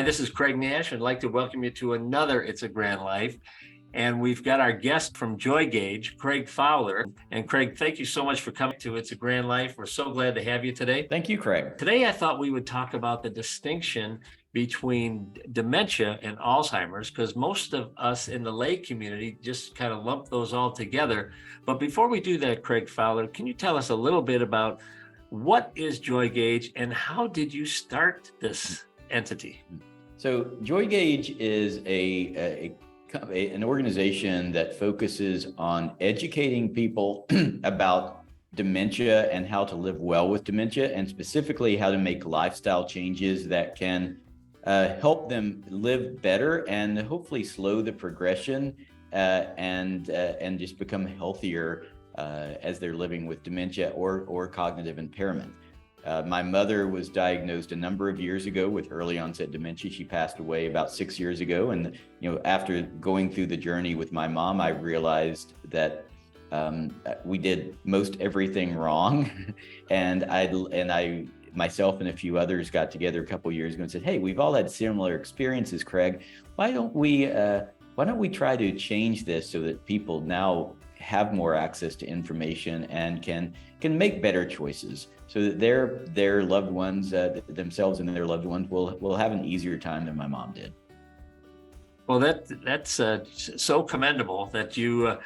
Hi, this is Craig Nash. I'd like to welcome you to another It's a Grand Life. And we've got our guest from Joygage, Craig Fowler. And Craig, thank you so much for coming to It's a Grand Life. We're so glad to have you today. Thank you, Craig. Today, I thought we would talk about the distinction between dementia and Alzheimer's, because most of us in the lay community just kind of lump those all together. But before we do that, Craig Fowler, can you tell us a little bit about what is Joygage and how did you start this entity? So Joygage is an organization that focuses on educating people about dementia and how to live well with dementia, and specifically how to make lifestyle changes that can help them live better and hopefully slow the progression and just become healthier as they're living with dementia or cognitive impairment. My mother was diagnosed a number of years ago with early onset dementia. She passed away about 6 years ago. And, after going through the journey with my mom, I realized that we did most everything wrong. And I myself and a few others got together a couple years ago and said, hey, we've all had similar experiences, Craig. Why don't we try to change this so that people now have more access to information and can make better choices, so that their loved ones, themselves and their loved ones, will have an easier time than my mom did. Well, that's so commendable that you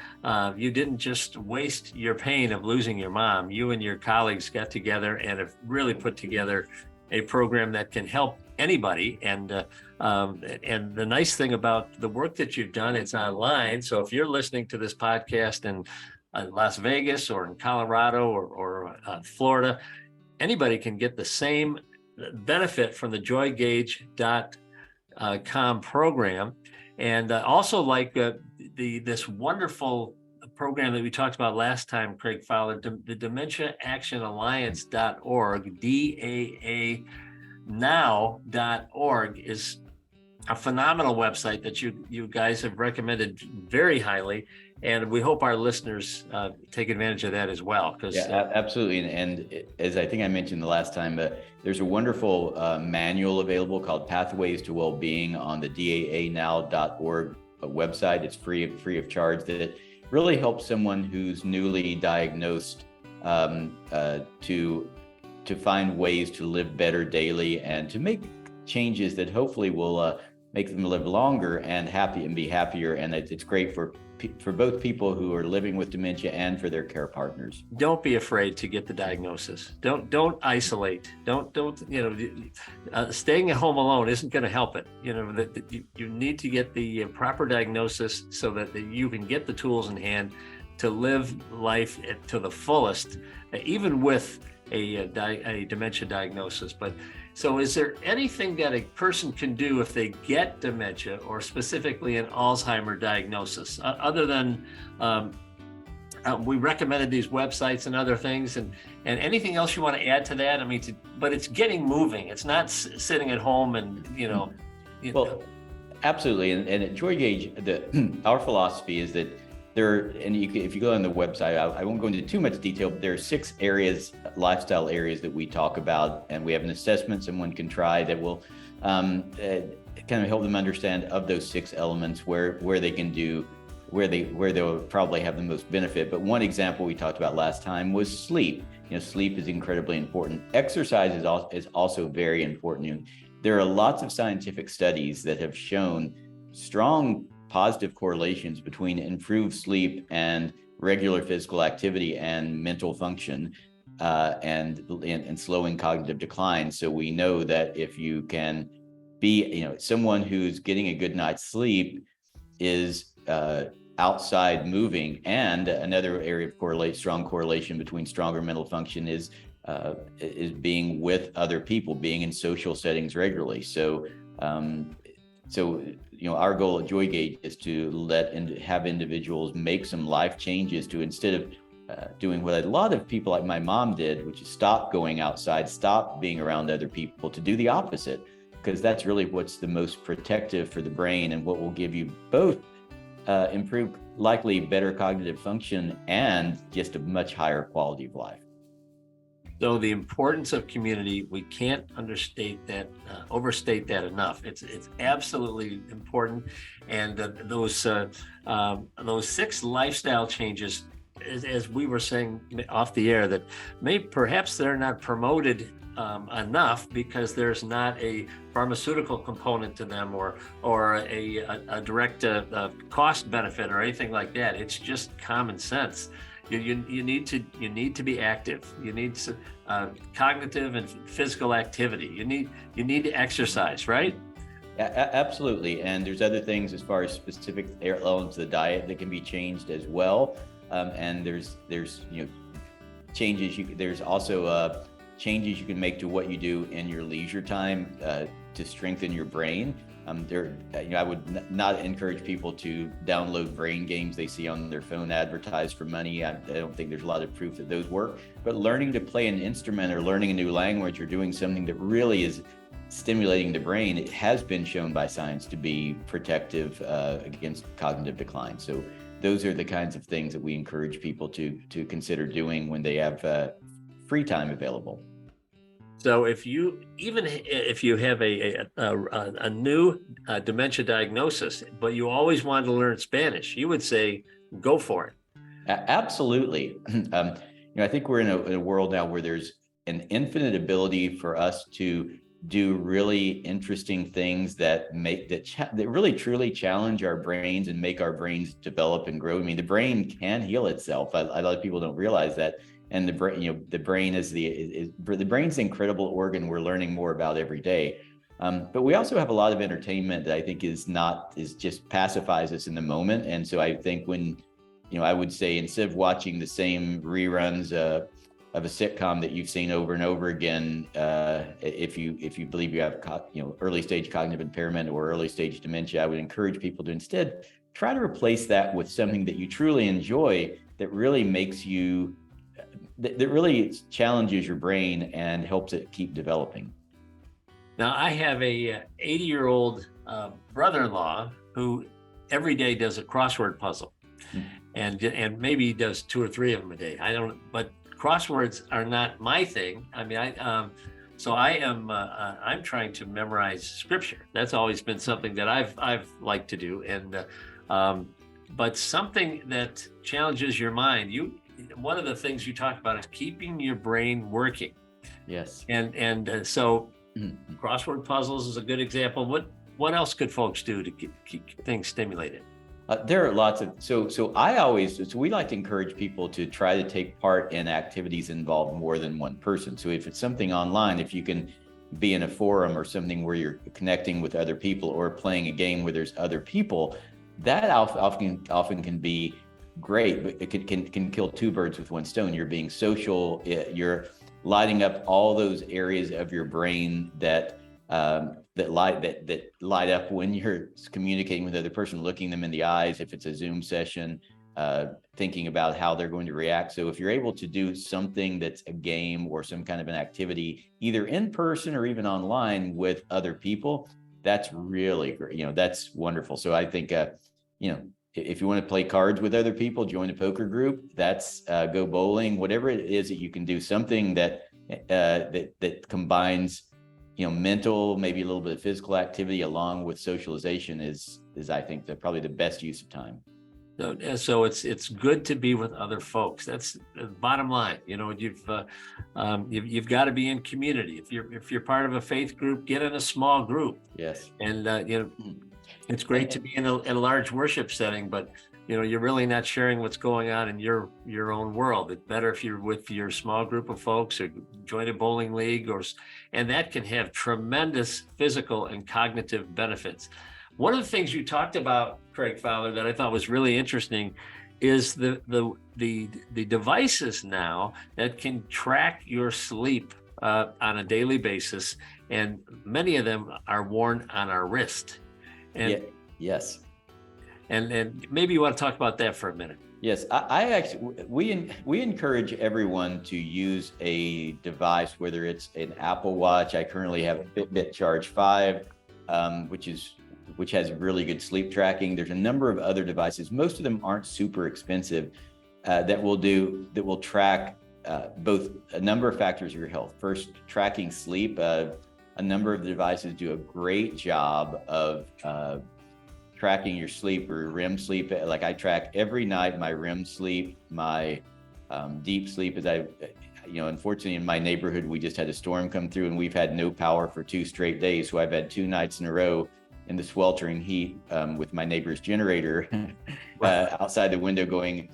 didn't just waste your pain of losing your mom. You and your colleagues got together and have really put together a program that can help anybody. And the nice thing about the work that you've done, it's online. So if you're listening to this podcast in Las Vegas or in Colorado or Florida, anybody can get the same benefit from the joygage.com program. And also like this wonderful program that we talked about last time, Craig Fowler, the DementiaActionAlliance.org, DAANow.org is a phenomenal website that you guys have recommended very highly. And we hope our listeners take advantage of that as well. Absolutely. And as I think I mentioned the last time, there's a wonderful manual available called Pathways to Wellbeing on the DAANow.org website. It's free of charge, that really helps someone who's newly diagnosed to find ways to live better daily and to make changes that hopefully will make them live longer and be happier. And it's great for both people who are living with dementia and for their care partners. Don't be afraid to get the diagnosis. Don't isolate. Don't staying at home alone isn't going to help it. You need to get the proper diagnosis so that you can get the tools in hand to live life to the fullest, even with a dementia diagnosis. But so is there anything that a person can do if they get dementia, or specifically an Alzheimer diagnosis, other than we recommended these websites and other things, and anything else you want to add to that? I mean, but it's getting moving. It's not sitting at home and, Well, absolutely. And at Joygage, our philosophy is that if you go on the website, I won't go into too much detail, but there are 6 areas, lifestyle areas, that we talk about, and we have an assessment someone can try that will kind of help them understand of those 6 elements where they can do, where they'll probably have the most benefit. But one example we talked about last time was sleep. Sleep is incredibly important. Exercise is also very important. There are lots of scientific studies that have shown strong positive correlations between improved sleep and regular physical activity and mental function, and slowing cognitive decline. So we know that if you can be, someone who's getting a good night's sleep is outside moving. And another area of strong correlation between stronger mental function is being with other people, being in social settings regularly. So our goal at Joygage is to have individuals make some life changes to, instead of doing what a lot of people like my mom did, which is stop going outside, stop being around other people, to do the opposite, because that's really what's the most protective for the brain and what will give you both improved, likely better cognitive function and just a much higher quality of life. So the importance of community, we can't overstate that enough. It's absolutely important. And those 6 lifestyle changes, as we were saying off the air, that perhaps they're not promoted enough because there's not a pharmaceutical component to them or a direct cost benefit or anything like that. It's just common sense. You need to be active. You need cognitive and physical activity. You need to exercise, right? Absolutely. And there's other things as far as specific elements of the diet that can be changed as well. And there's changes. There's also changes you can make to what you do in your leisure time to strengthen your brain. I would not encourage people to download brain games they see on their phone advertised for money. I don't think there's a lot of proof that those work. But learning to play an instrument or learning a new language or doing something that really is stimulating the brain, it has been shown by science to be protective against cognitive decline. So those are the kinds of things that we encourage people to consider doing when they have free time available. So if you have a new dementia diagnosis, but you always wanted to learn Spanish, you would say, go for it. Absolutely. I think we're in a world now where there's an infinite ability for us to do really interesting things that really truly challenge our brains and make our brains develop and grow. I mean, the brain can heal itself. A lot of people don't realize that. And the brain is the brain's the incredible organ we're learning more about every day. But we also have a lot of entertainment that I think is just pacifies us in the moment. And so I think when, I would say instead of watching the same reruns of a sitcom that you've seen over and over again, if you believe you have early stage cognitive impairment or early stage dementia, I would encourage people to instead try to replace that with something that you truly enjoy, that really makes you that really challenges your brain and helps it keep developing. Now, I have a 80-year-old brother-in-law who every day does a crossword puzzle, and maybe he does 2 or 3 of them a day. I don't, but crosswords are not my thing. I mean, I'm trying to memorize scripture. That's always been something that I've liked to do, and but something that challenges your mind. One of the things you talk about is keeping your brain working. Yes. And so crossword puzzles is a good example. What else could folks do to keep things stimulated? There are lots of, so we like to encourage people to try to take part in activities that involve more than one person. So if it's something online, if you can be in a forum or something where you're connecting with other people or playing a game where there's other people, that often can be great, but it can kill 2 birds with 1 stone. You're being social, you're lighting up all those areas of your brain that light up when you're communicating with the other person, looking them in the eyes, if it's a Zoom session, thinking about how they're going to react. So if you're able to do something that's a game or some kind of an activity, either in person or even online with other people, that's really great. That's wonderful. So I think, if you want to play cards with other people, join a poker group, that's go bowling, whatever it is that you can do, something that combines, mental, maybe a little bit of physical activity along with socialization is I think probably the best use of time. So it's good to be with other folks. That's the bottom line. You've got to be in community. If you're part of a faith group, get in a small group. Yes. And it's great to be in a large worship setting, but you're really not sharing what's going on in your own world. It's better if you're with your small group of folks or join a bowling league, and that can have tremendous physical and cognitive benefits. One of the things you talked about, Craig Fowler, that I thought was really interesting is the devices now that can track your sleep on a daily basis, and many of them are worn on our wrist. And yes. And maybe you want to talk about that for a minute. Yes, I actually, we encourage everyone to use a device, whether it's an Apple Watch. I currently have a Fitbit Charge 5, which has really good sleep tracking. There's a number of other devices. Most of them aren't super expensive that will track both a number of factors of your health. First, tracking sleep. A number of the devices do a great job of tracking your sleep or REM sleep. Like I track every night my REM sleep, my deep sleep. Unfortunately in my neighborhood, we just had a storm come through and we've had no power for 2 straight days. So I've had 2 nights in a row in the sweltering heat with my neighbor's generator outside the window going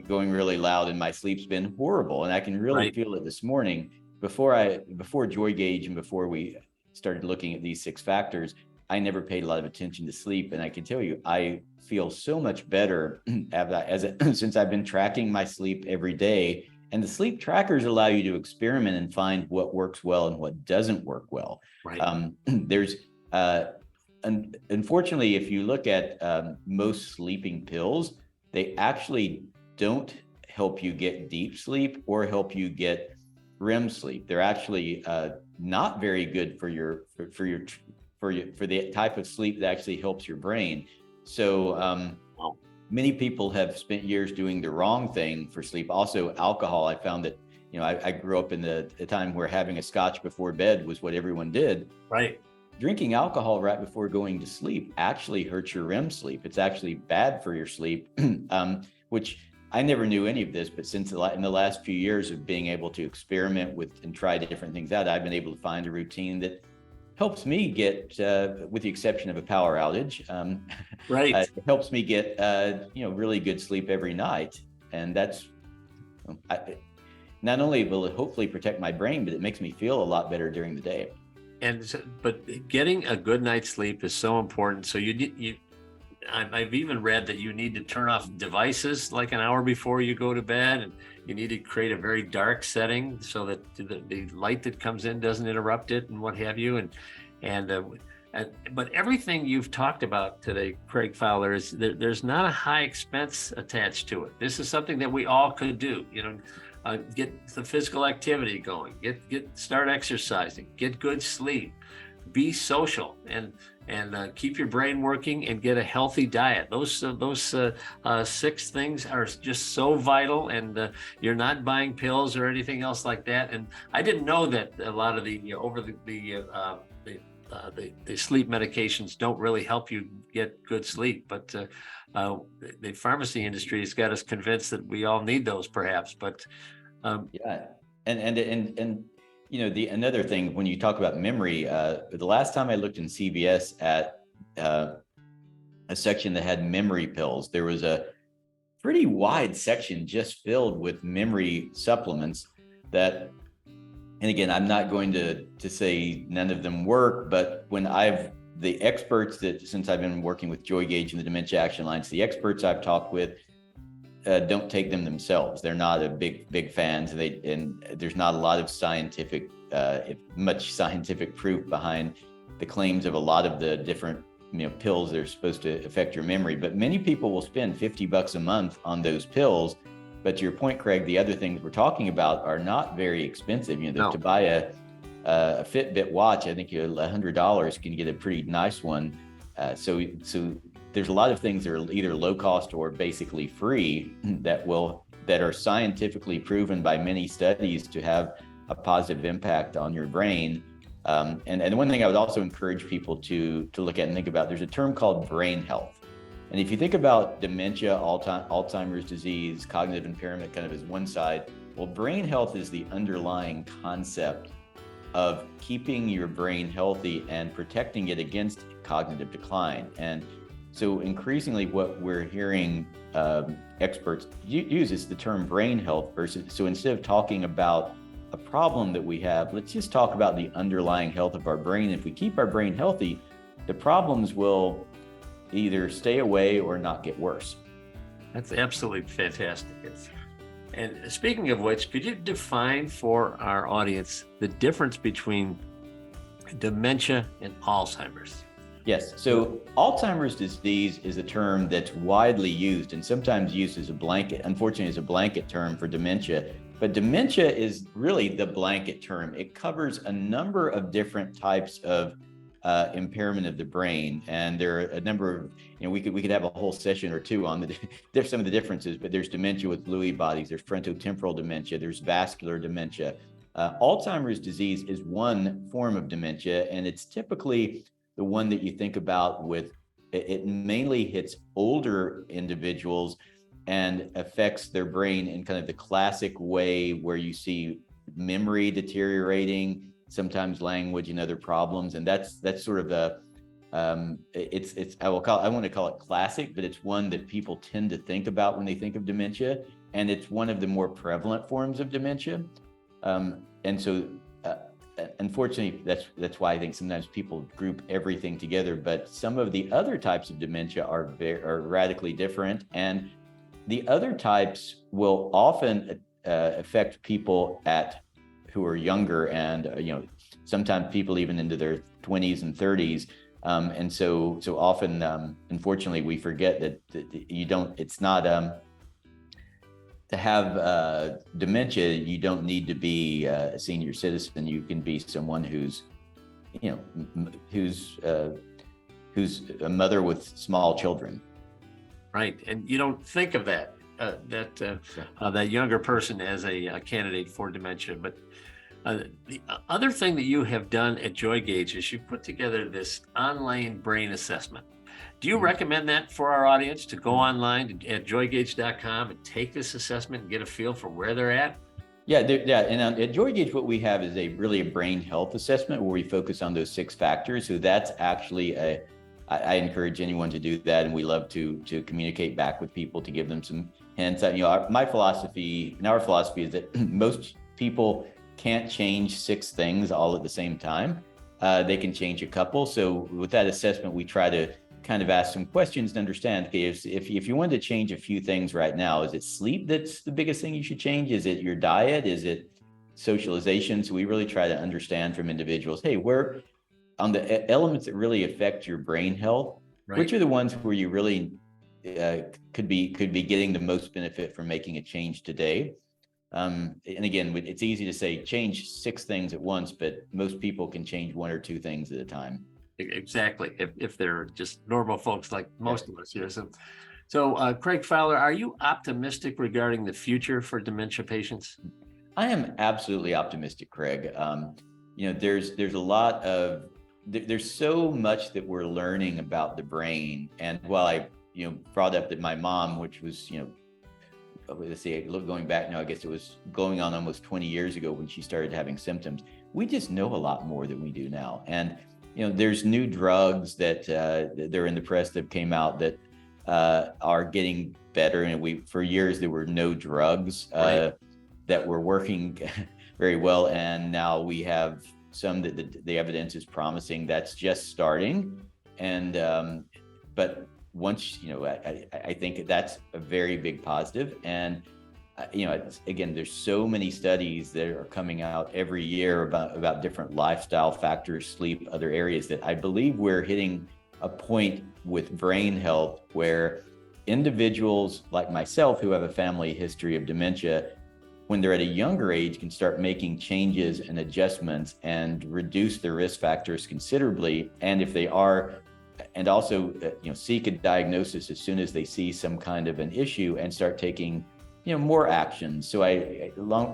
really loud, and my sleep's been horrible. And I can really feel it this morning. Before Joygage and before we started looking at these 6 factors, I never paid a lot of attention to sleep. And I can tell you, I feel so much better since I've been tracking my sleep every day. And the sleep trackers allow you to experiment and find what works well and what doesn't work well. Unfortunately, if you look at most sleeping pills, they actually don't help you get deep sleep or help you get REM sleep. They're actually not very good for the type of sleep that actually helps your brain. So many people have spent years doing the wrong thing for sleep. Also, alcohol. I found that, I grew up in the time where having a scotch before bed was what everyone did. Right. Drinking alcohol right before going to sleep actually hurts your REM sleep. It's actually bad for your sleep, which I never knew any of this, but in the last few years of being able to experiment with and try different things out, I've been able to find a routine that helps me get, with the exception of a power outage, it helps me get, really good sleep every night. And that's, not only will it hopefully protect my brain, but it makes me feel a lot better during the day. But getting a good night's sleep is so important. So I've even read that you need to turn off devices like an hour before you go to bed, and you need to create a very dark setting so that the light that comes in doesn't interrupt it and what have you. But everything you've talked about today, Craig Fowler, is there's not a high expense attached to it. This is something that we all could do. Get the physical activity going, start exercising, get good sleep, be social, and keep your brain working, and get a healthy diet. Those 6 things are just so vital, and you're not buying pills or anything else like that. And I didn't know that a lot of the sleep medications don't really help you get good sleep, but the pharmacy industry has got us convinced that we all need those, perhaps. But another thing, when you talk about memory, the last time I looked in CVS at a section that had memory pills, there was a pretty wide section just filled with memory supplements that, and again, I'm not going to say none of them work, but when the experts since I've been working with Joygage and the Dementia Action Alliance, the experts I've talked with don't take them themselves. They're not a big fans. And there's not a lot of much scientific proof behind the claims of a lot of the different pills that are supposed to affect your memory. But many people will spend $50 a month on those pills. But to your point, Craig, the other things we're talking about are not very expensive. To buy a Fitbit watch, I think $100 can get a pretty nice one. So there's a lot of things that are either low cost or basically free that are scientifically proven by many studies to have a positive impact on your brain. And one thing I would also encourage people to look at and think about, there's a term called brain health. And if you think about dementia, Alzheimer's disease, cognitive impairment kind of as one side, well, brain health is the underlying concept of keeping your brain healthy and protecting it against cognitive decline. And so increasingly what we're hearing experts use is the term brain health so instead of talking about a problem that we have, let's just talk about the underlying health of our brain. If we keep our brain healthy, the problems will either stay away or not get worse. That's absolutely fantastic. And speaking of which, could you define for our audience the difference between dementia and Alzheimer's? Yes. So Alzheimer's disease is a term that's widely used and sometimes used as a blanket, unfortunately, as a blanket term for dementia. But dementia is really the blanket term. It covers a number of different types of impairment of the brain. And there are a number of, we could have a whole session or two on there's some of the differences, but there's dementia with Lewy bodies, there's frontotemporal dementia, there's vascular dementia. Alzheimer's disease is one form of dementia, and it's typically the one that you think about with, it mainly hits older individuals and affects their brain in kind of the classic way where you see memory deteriorating, sometimes language and other problems. And that's sort of a, I want to call it classic, but it's one that people tend to think about when they think of dementia. And it's one of the more prevalent forms of dementia. And so, unfortunately, that's why I think sometimes people group everything together, but some of the other types of dementia are radically different. And the other types will often affect people who are younger, and sometimes people even into their 20s and 30s. And so often, unfortunately, we forget that it's not to have dementia. You don't need to be a senior citizen. You can be someone who's a mother with small children. Right, and you don't think of that younger person as a candidate for dementia. But the other thing that you have done at Joygage is you put together this online brain assessment. Do you recommend that for our audience to go online at joygage.com and take this assessment and get a feel for where they're at? Yeah, and at Joygage, what we have is really a brain health assessment where we focus on those 6 factors. So that's actually I encourage anyone to do that, and we love to communicate back with people to give them some hints. My philosophy and our philosophy is that most people can't change 6 things all at the same time. They can change a couple. So with that assessment, we try to kind of ask some questions to understand, okay, if you wanted to change a few things right now, is it sleep that's the biggest thing you should change? Is it your diet? Is it socialization? So we really try to understand from individuals, hey, where on the elements that really affect your brain health, right, which are the ones where you really could be getting the most benefit from making a change today. And again, it's easy to say change 6 things at once, but most people can change 1 or 2 things at a time. Exactly, if they're just normal folks like most of us here. So Craig Fowler, are you optimistic regarding the future for dementia patients? I am absolutely optimistic, Craig. There's a lot of there's so much that we're learning about the brain. And while I brought up that my mom, which was let's see, going back now, I guess it was going on almost 20 years ago when she started having symptoms, we just know a lot more than we do now. And there's new drugs that they're in the press that came out that are getting better. And for years there were no drugs that were working very well, and now we have some that the evidence is promising. That's just starting. And but once I think that's a very big positive. And again, there's so many studies that are coming out every year about different lifestyle factors, sleep, other areas, that I believe we're hitting a point with brain health where individuals like myself who have a family history of dementia, when they're at a younger age, can start making changes and adjustments and reduce their risk factors considerably. And if they are, and also seek a diagnosis as soon as they see some kind of an issue and start taking more action. So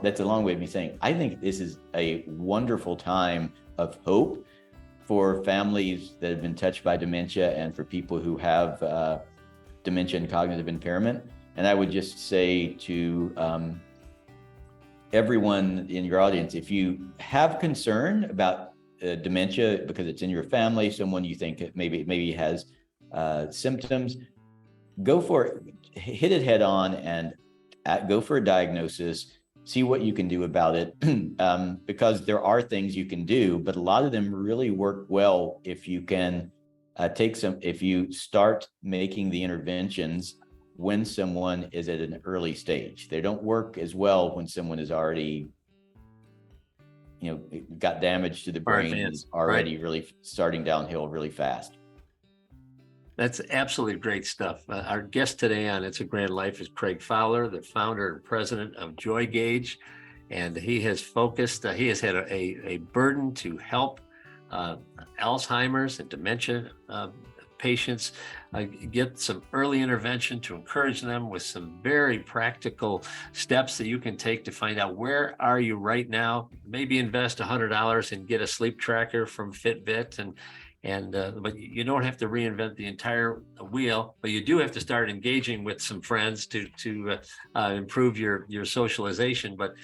that's a long way of me saying, I think this is a wonderful time of hope for families that have been touched by dementia and for people who have dementia and cognitive impairment. And I would just say to everyone in your audience, if you have concern about dementia because it's in your family, someone you think maybe has symptoms, go for it, hit it head on, and go for a diagnosis, see what you can do about it, because there are things you can do, but a lot of them really work well if you can if you start making the interventions when someone is at an early stage. They don't work as well when someone is already got damage to the brain and is already really starting downhill really fast. That's absolutely great stuff. Our guest today on It's a Grand Life is Craig Fowler, the founder and president of Joygage. And he has focused, he has had a burden to help Alzheimer's and dementia patients, get some early intervention to encourage them with some very practical steps that you can take to find out where are you right now. Maybe invest $100 and get a sleep tracker from Fitbit, but you don't have to reinvent the entire wheel, but you do have to start engaging with some friends to improve your socialization. But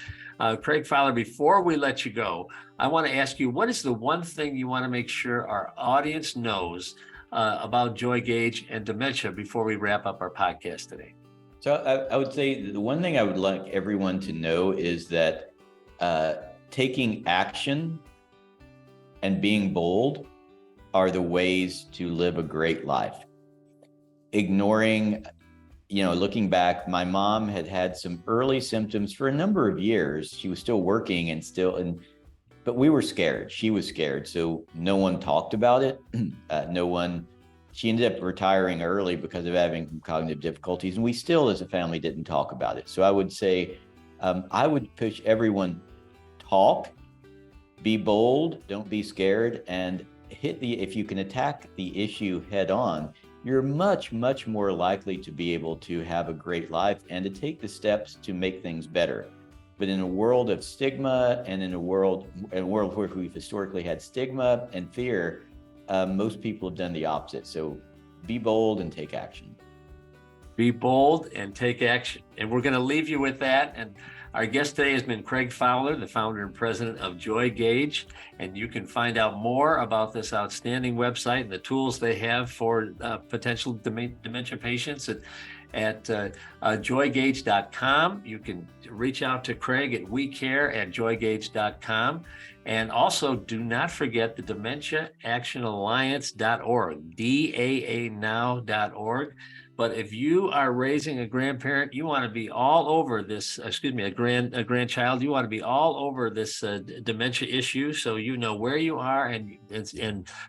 Craig Fowler, before we let you go, I want to ask you, what is the one thing you want to make sure our audience knows about Joygage and dementia before we wrap up our podcast today? So I would say the one thing I would like everyone to know is that taking action and being bold are the ways to live a great life. Ignoring, looking back, my mom had some early symptoms for a number of years. She was still working but we were scared. She was scared. So no one talked about it. She ended up retiring early because of having cognitive difficulties. And we still, as a family, didn't talk about it. So I would say, I would push everyone, talk, be bold, don't be scared, and if you can attack the issue head on, you're much, much more likely to be able to have a great life and to take the steps to make things better. But in a world of stigma and in a world where we've historically had stigma and fear, most people have done the opposite. So be bold and take action. Be bold and take action. And we're going to leave you with that. And our guest today has been Craig Fowler, the founder and president of Joygage. And you can find out more about this outstanding website and the tools they have for potential dementia patients at joygage.com. You can reach out to Craig at wecare@joygage.com. And also do not forget the dementiaactionalliance.org, DAAnow.org. But if you are raising a grandparent, you want to be all over this, a grandchild, you want to be all over this dementia issue, so you know where you are and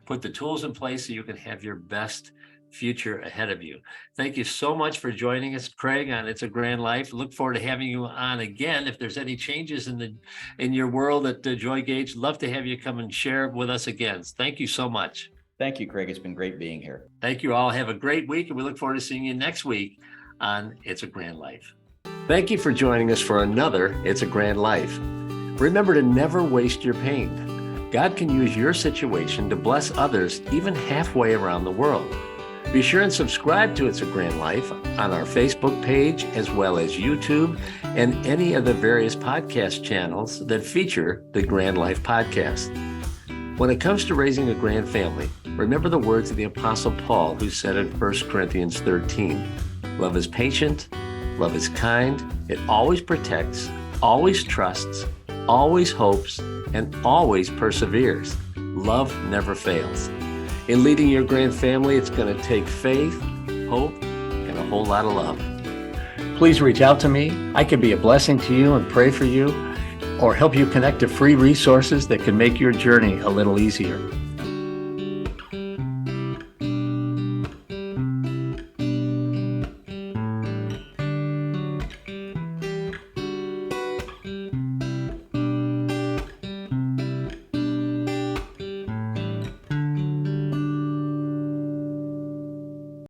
put the tools in place so you can have your best future ahead of you. Thank you so much for joining us, Craig, on It's a Grand Life. Look forward to having you on again. If there's any changes in your world at Joygage, love to have you come and share with us again. Thank you so much. Thank you, Craig. It's been great being here. Thank you all. Have a great week, and we look forward to seeing you next week on It's a Grand Life. Thank you for joining us for another It's a Grand Life. Remember to never waste your pain. God can use your situation to bless others even halfway around the world. Be sure and subscribe to It's a Grand Life on our Facebook page, as well as YouTube and any of the various podcast channels that feature the Grand Life podcast. When it comes to raising a grand family, remember the words of the Apostle Paul, who said in 1 Corinthians 13, "Love is patient, love is kind, it always protects, always trusts, always hopes, and always perseveres. Love never fails." In leading your grand family, it's going to take faith, hope, and a whole lot of love. Please reach out to me. I can be a blessing to you and pray for you, or help you connect to free resources that can make your journey a little easier.